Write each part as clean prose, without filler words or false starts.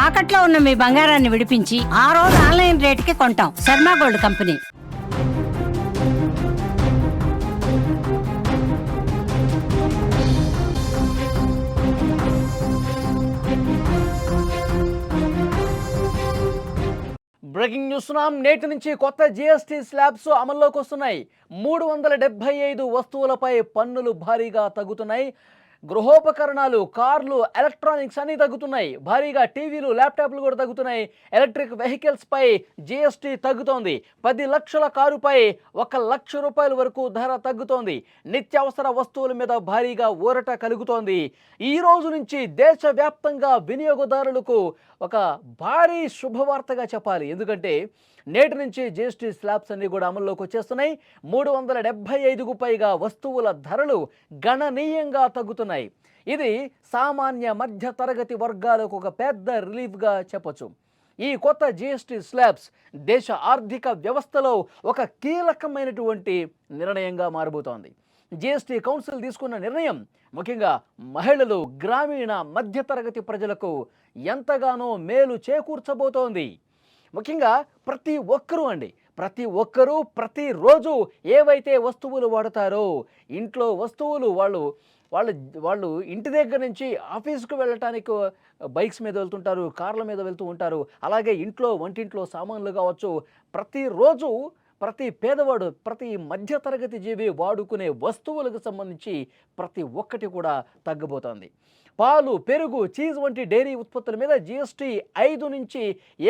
తాకట్లో ఉన్న మీ బంగారాన్ని విడిపించి ఆ రోజు ఆన్లైన్ రేటుకి కొంటాం. Sharma gold company. Breaking news. నేటి నుంచి కొత్త జీఎస్టీ స్లాబ్స్ అమల్లోకి వస్తున్నాయి. 375 వస్తువులపై పన్నులు భారీగా తగ్గుతున్నాయి. గృహోపకరణాలు, కార్లు, ఎలక్ట్రానిక్స్ అన్నీ తగ్గుతున్నాయి. భారీగా టీవీలు, ల్యాప్టాప్లు కూడా తగ్గుతున్నాయి. ఎలక్ట్రిక్ వెహికల్స్ పై జీఎస్టీ తగ్గుతోంది. 10 లక్షల కారుపై 1 లక్ష రూపాయల వరకు ధర తగ్గుతోంది. నిత్యావసర వస్తువుల మీద భారీగా ఊరట కలుగుతోంది. ఈ రోజు నుంచి దేశవ్యాప్తంగా వినియోగదారులకు ఒక భారీ శుభవార్తగా చెప్పాలి. ఎందుకంటే నేటి నుంచి జీఎస్టీ స్లాబ్స్ అన్నీ కూడా అమల్లోకి వచ్చేస్తున్నాయి. 375కు పైగా వస్తువుల ధరలు గణనీయంగా తగ్గుతున్నాయి. ఇది సామాన్య మధ్య తరగతి వర్గాలకు ఒక పెద్ద రిలీఫ్గా చెప్పొచ్చు. ఈ కొత్త జీఎస్టీ స్లాబ్స్ దేశ ఆర్థిక వ్యవస్థలో ఒక కీలకమైనటువంటి నిర్ణయంగా మారబోతోంది. జీఎస్టీ కౌన్సిల్ తీసుకున్న నిర్ణయం ముఖ్యంగా మహిళలు, గ్రామీణ మధ్యతరగతి ప్రజలకు ఎంతగానో మేలు చేకూర్చబోతోంది. ముఖ్యంగా ప్రతి ఒక్కరూ ప్రతిరోజు ఏవైతే వస్తువులు వాడతారో, ఇంట్లో వస్తువులు వాళ్ళు ఇంటి దగ్గర నుంచి ఆఫీస్కు వెళ్ళటానికి బైక్స్ మీద వెళ్తుంటారు, కార్ల మీద వెళ్తూ ఉంటారు. అలాగే వంటింట్లో సామాన్లు కావచ్చు, ప్రతిరోజు ప్రతి పేదవాడు, ప్రతి మధ్యతరగతి జీవి వాడుకునే వస్తువులకు సంబంధించి ప్రతి ఒక్కటి కూడా తగ్గబోతోంది. పాలు, పెరుగు, చీజ్ వంటి డైరీ ఉత్పత్తుల మీద జీఎస్టీ 5 నుంచి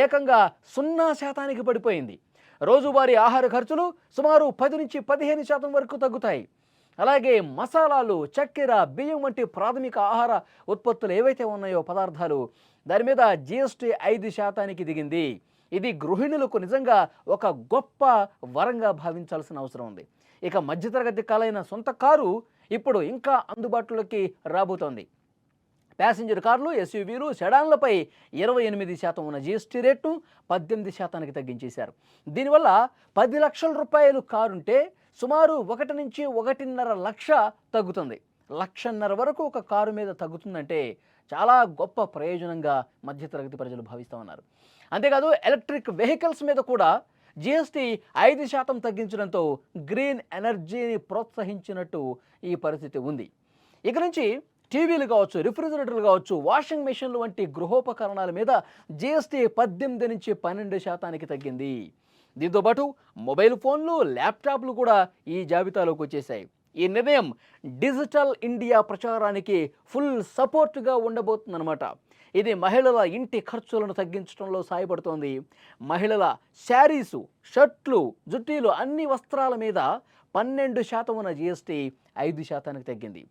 ఏకంగా 0% పడిపోయింది. రోజువారీ ఆహార ఖర్చులు సుమారు 10 నుంచి 15% వరకు తగ్గుతాయి. అలాగే మసాలాలు, చక్కెర, బియ్యం వంటి ప్రాథమిక ఆహార ఉత్పత్తులు ఏవైతే ఉన్నాయో పదార్థాలు, దాని మీద జీఎస్టీ 5% దిగింది. ఇది గృహిణులకు నిజంగా ఒక గొప్ప వరంగా భావించాల్సిన అవసరం ఉంది. ఇక మధ్యతరగతి కాలైన సొంత కారు ఇప్పుడు ఇంకా అందుబాటులోకి రాబోతోంది. ప్యాసింజర్ కార్లు, ఎస్యూవీలు, సెడాన్లపై 28% ఉన్న జీఎస్టీ రేటు 18% తగ్గించేశారు. దీనివల్ల 10 లక్షల రూపాయలు కారుంటే సుమారు 1 నుంచి 1.5 లక్ష తగ్గుతుంది. 1.5 లక్ష వరకు ఒక కారు మీద తగ్గుతుందంటే చాలా గొప్ప ప్రయోజనంగా మధ్యతరగతి ప్రజలు భావిస్తూ ఉన్నారు. అంతేకాదు ఎలక్ట్రిక్ వెహికల్స్ మీద కూడా జీఎస్టీ 5% తగ్గించడంతో గ్రీన్ ఎనర్జీని ప్రోత్సహించినట్టు ఈ పరిస్థితి ఉంది. ఇక నుంచి టీవీలు కావచ్చు, రిఫ్రిజిరేటర్లు కావచ్చు, వాషింగ్ మెషిన్లు వంటి గృహోపకరణాల మీద జీఎస్టీ 18 నుంచి 12% తగ్గింది. దీంతోపాటు మొబైల్ ఫోన్లు, ల్యాప్టాప్లు కూడా ఈ జాబితాలోకి వచ్చేసాయి. ఈ నిర్ణయం డిజిటల్ ఇండియా ప్రచారానికి ఫుల్ సపోర్ట్గా ఉండబోతుందన్నమాట. ఇది మహిళల ఇంటి ఖర్చులను తగ్గించడంలో సహాయపడుతోంది. మహిళల శారీసు, షర్ట్లు, జుట్టీలు అన్ని వస్త్రాల మీద 12% ఉన్న జీఎస్టీ 5% తగ్గింది.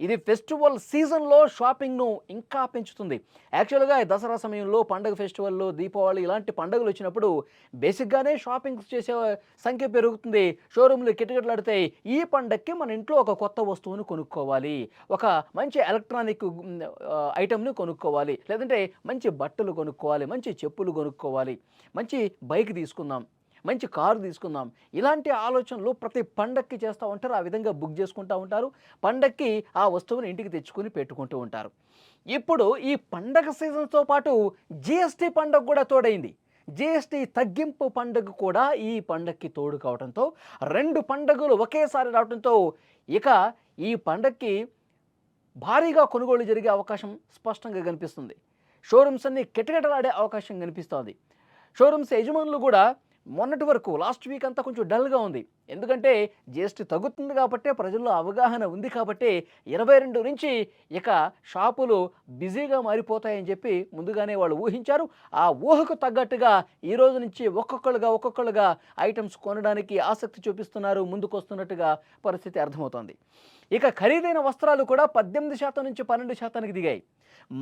ఇది ఫెస్టివల్ సీజన్లో షాపింగ్ను ఇంకా పెంచుతుంది. యాక్చువల్గా దసరా సమయంలో, పండుగ ఫెస్టివల్లో, దీపావళి ఇలాంటి పండుగలు వచ్చినప్పుడు బేసిక్గానే షాపింగ్ చేసే సంఖ్య పెరుగుతుంది. షోరూమ్లు కిటకిటలాడతాయి. ఈ పండగకి మన ఇంట్లో ఒక కొత్త వస్తువును కొనుక్కోవాలి, ఒక మంచి ఎలక్ట్రానిక్ ఐటెంను కొనుక్కోవాలి, లేదంటే మంచి బట్టలు కొనుక్కోవాలి, మంచి చెప్పులు కొనుక్కోవాలి, మంచి బైక్ తీసుకుందాం, మంచి కారు తీసుకుందాం. ఇలాంటి ఆలోచనలు ప్రతి పండక్కి చేస్తూ ఉంటారు. ఆ విధంగా బుక్ చేసుకుంటూ ఉంటారు. పండక్కి ఆ వస్తువుని ఇంటికి తెచ్చుకొని పెట్టుకుంటూ ఉంటారు. ఇప్పుడు ఈ పండగ సీజన్తో పాటు జీఎస్టీ పండగ కూడా తోడైంది. జీఎస్టీ తగ్గింపు పండుగ కూడా ఈ పండగకి తోడు కావడంతో 2 పండుగలు ఒకేసారి రావడంతో ఇక ఈ పండగకి భారీగా కొనుగోలు జరిగే అవకాశం స్పష్టంగా కనిపిస్తుంది. షోరూమ్స్ అన్ని కిటకిటలాడే అవకాశం కనిపిస్తోంది. షోరూమ్స్ యజమానులు కూడా మొన్నటి వరకు లాస్ట్ వీక్ అంతా కొంచెం డల్గా ఉంది. ఎందుకంటే జీఎస్టీ తగ్గుతుంది కాబట్టి, ప్రజల్లో అవగాహన ఉంది కాబట్టి 22 నుంచి ఇక షాపులు బిజీగా మారిపోతాయని చెప్పి ముందుగానే వాళ్ళు ఊహించారు. ఆ ఊహకు తగ్గట్టుగా ఈ రోజు నుంచి ఒక్కొక్కరుగా ఐటమ్స్ కొనడానికి ఆసక్తి చూపిస్తున్నారు, ముందుకు వస్తున్నట్టుగా పరిస్థితి అర్థమవుతోంది. ఇక ఖరీదైన వస్త్రాలు కూడా 18% నుంచి 12% దిగాయి.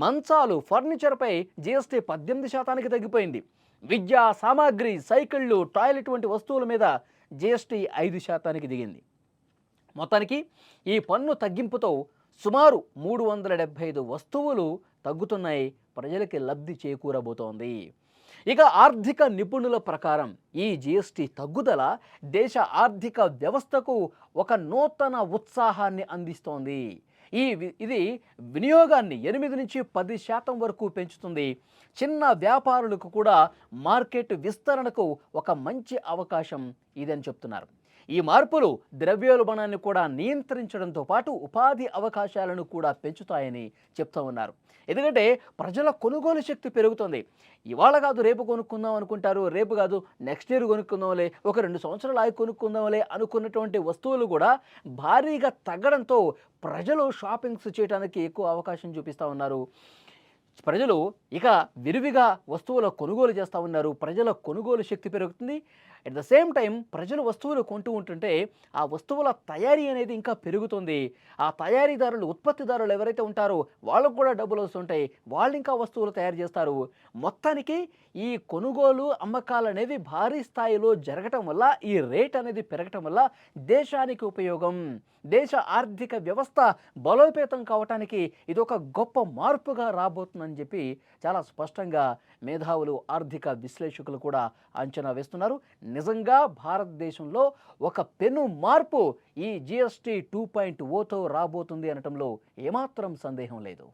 మంచాలు, ఫర్నిచర్పై జీఎస్టీ 18% తగ్గిపోయింది. విద్యా సామాగ్రి, సైకిళ్ళు, టాయిలెట్ వంటి వస్తువుల మీద జీఎస్టీ 5% దిగింది. మొత్తానికి ఈ పన్ను తగ్గింపుతో సుమారు 375 వస్తువులు తగ్గుతున్నాయి. ప్రజలకి లబ్ధి చేకూరబోతోంది. ఇక ఆర్థిక నిపుణుల ప్రకారం ఈ జీఎస్టీ తగ్గుదల దేశ ఆర్థిక వ్యవస్థకు ఒక నూతన ఉత్సాహాన్ని అందిస్తోంది. ఇది వినియోగాన్ని 8 నుంచి 10% వరకు పెంచుతుంది. చిన్న వ్యాపారులకు కూడా మార్కెట్ విస్తరణకు ఒక మంచి అవకాశం ఇదని చెప్తున్నారు. ఈ మార్పులు ద్రవ్యోల్బణాన్ని కూడా నియంత్రించడంతో పాటు ఉపాధి అవకాశాలను కూడా పెంచుతాయని చెప్తూ ఉన్నారు. ఎందుకంటే ప్రజల కొనుగోలు శక్తి పెరుగుతుంది. ఇవాళ కాదు రేపు కొనుక్కుందాం అనుకుంటారు, రేపు కాదు నెక్స్ట్ ఇయర్ కొనుక్కుందాంలే, ఒక 2 సంవత్సరాలు ఆగి కొనుక్కుందాంలే అనుకున్నటువంటి వస్తువులు కూడా భారీగా తగ్గడంతో ప్రజలు షాపింగ్స్ చేయడానికి ఎక్కువ అవకాశం చూపిస్తూ ఉన్నారు. ప్రజలు ఇక విరివిగా వస్తువుల కొనుగోలు చేస్తూ ఉన్నారు. ప్రజల కొనుగోలు శక్తి పెరుగుతుంది. అట్ ద సేమ్ టైం ప్రజలు వస్తువులు కొంటూ ఉంటుంటే ఆ వస్తువుల తయారీ అనేది ఇంకా పెరుగుతుంది. ఆ తయారీదారులు, ఉత్పత్తిదారులు ఎవరైతే ఉంటారో వాళ్ళకు కూడా డబ్బులు వస్తుంటాయి. వాళ్ళు ఇంకా వస్తువులు తయారు చేస్తారు. మొత్తానికి ఈ కొనుగోలు అమ్మకాలు అనేవి భారీ స్థాయిలో జరగటం వల్ల, ఈ రేట్ అనేది పెరగటం వల్ల దేశానికి ఉపయోగం, దేశ ఆర్థిక వ్యవస్థ బలోపేతం కావటానికి ఇది ఒక గొప్ప మార్పుగా రాబోతుందని చెప్పి చాలా స్పష్టంగా మేధావులు, ఆర్థిక విశ్లేషకులు కూడా అంచనా వేస్తున్నారు. నిజంగా భారతదేశంలో ఒక పెను మార్పు ఈ GST 2.0తో రాబోతుంది అనటంలో ఏమాత్రం సందేహం లేదు.